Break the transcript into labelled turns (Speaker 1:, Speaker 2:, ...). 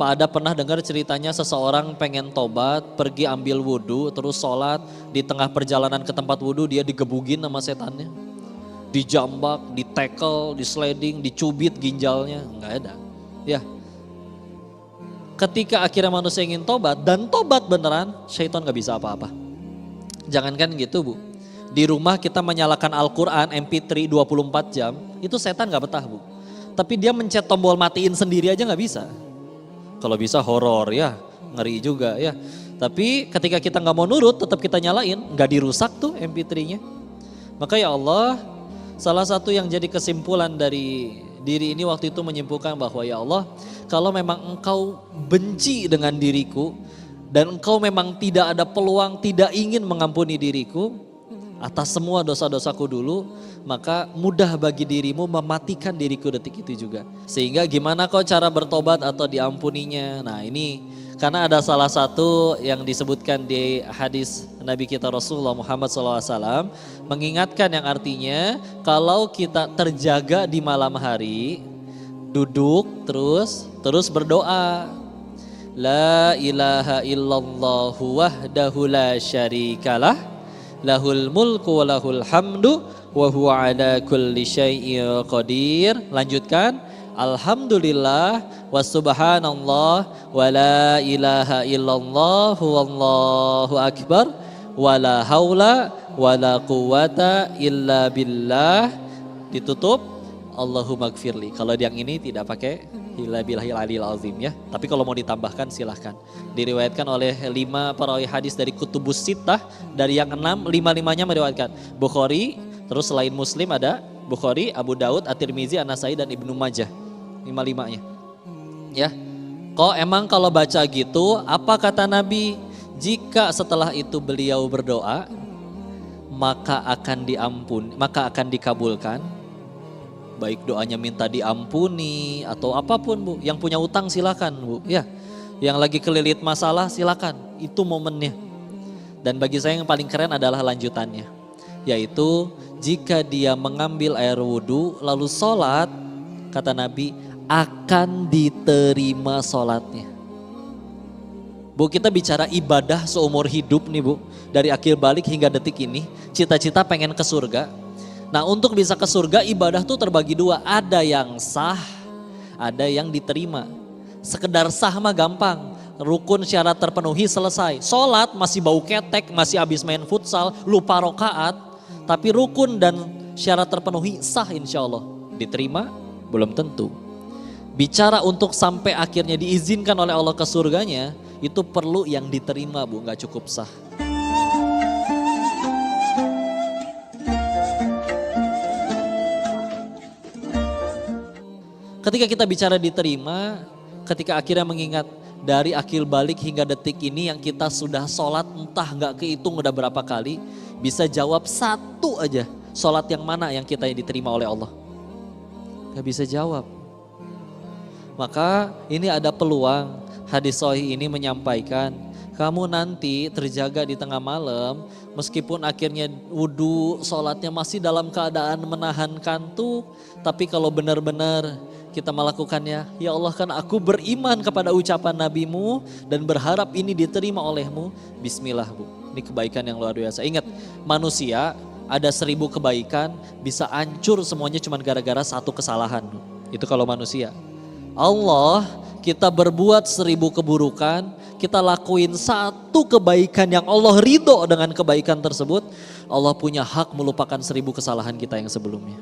Speaker 1: Apa ada pernah dengar ceritanya seseorang pengen tobat, pergi ambil wudhu, terus sholat, di tengah perjalanan ke tempat wudhu dia digebugin sama setannya? Dijambak, ditekel, disliding, dicubit ginjalnya, nggak ada. Ya, ketika akhirnya manusia ingin tobat dan tobat beneran, syaitan nggak bisa apa-apa. Jangankan gitu Bu, di rumah kita menyalakan Al-Quran MP3 24 jam, itu setan nggak betah Bu. Tapi dia mencet tombol matiin sendiri aja nggak bisa. Kalau bisa horor ya, ngeri juga ya. Tapi ketika kita nggak mau nurut, tetap kita nyalain, nggak dirusak tuh MP3-nya. Maka ya Allah, salah satu yang jadi kesimpulan dari diri ini waktu itu menyimpulkan bahwa ya Allah, kalau memang Engkau benci dengan diriku dan Engkau memang tidak ada peluang, tidak ingin mengampuni diriku atas semua dosa-dosaku dulu, maka mudah bagi dirimu mematikan diriku detik itu juga. Sehingga gimana kok cara bertobat atau diampuninya? Nah ini karena ada salah satu yang disebutkan di hadis Nabi kita Rasulullah Muhammad SAW mengingatkan yang artinya kalau kita terjaga di malam hari, duduk terus berdoa. La ilaha illallah wahdahu la syarikalah, lahul mulku wa lahul hamdu wa huwa ala kulli syai'in qadir. Lanjutkan. Alhamdulillah wa subhanallah wa la ilaha illallah wallahu akbar wa la haula wa la quwata illa billah. Ditutup Allahumma gfirli. Kalau yang ini tidak pakai illa billahil aliyil azim ya. Tapi kalau mau ditambahkan silahkan. Diriwayatkan oleh 5 perawi hadis dari Kutubus Sittah, dari yang 6, 5-5-nya meriwayatkan. Bukhari, terus selain Muslim ada Bukhari, Abu Daud, At-Tirmizi, An-Nasai dan Ibnu Majah. 5-5-nya. Ya. Kok emang kalau baca gitu, apa kata Nabi? Jika setelah itu beliau berdoa, maka akan dikabulkan. Baik doanya minta diampuni atau apapun Bu. Yang punya utang silakan Bu. Ya. Yang lagi kelilit masalah silakan. Itu momennya. Dan bagi saya yang paling keren adalah lanjutannya. Yaitu jika dia mengambil air wudhu lalu sholat, kata Nabi akan diterima sholatnya. Bu, kita bicara ibadah seumur hidup nih Bu. Dari akhir balik hingga detik ini, cita-cita pengen ke surga. Nah untuk bisa ke surga ibadah tuh terbagi 2. Ada yang sah, ada yang diterima. Sekedar sah mah gampang. Rukun syarat terpenuhi selesai. Sholat masih bau ketek, masih habis main futsal, lupa rokaat. Tapi rukun dan syarat terpenuhi sah insya Allah. Diterima? Belum tentu. Bicara untuk sampai akhirnya diizinkan oleh Allah ke surganya, itu perlu yang diterima Bu, gak cukup sah. Ketika kita bicara diterima, ketika akhirnya mengingat dari akhir balik hingga detik ini yang kita sudah sholat entah gak kehitung udah berapa kali, bisa jawab satu aja sholat yang mana yang kita diterima oleh Allah. Gak bisa jawab. Maka ini ada peluang hadis sahih ini menyampaikan kamu nanti terjaga di tengah malam meskipun akhirnya wudhu sholatnya masih dalam keadaan menahan kantuk. Tapi kalau benar-benar kita melakukannya, ya Allah kan aku beriman kepada ucapan nabimu dan berharap ini diterima olehmu. Bismillah Bu, ini kebaikan yang luar biasa. Ingat manusia ada 1000 kebaikan bisa hancur semuanya cuma gara-gara satu kesalahan. Itu kalau manusia. Allah kita berbuat 1000 keburukan, kita lakuin satu kebaikan yang Allah ridho dengan kebaikan tersebut, Allah punya hak melupakan 1000 kesalahan kita yang sebelumnya.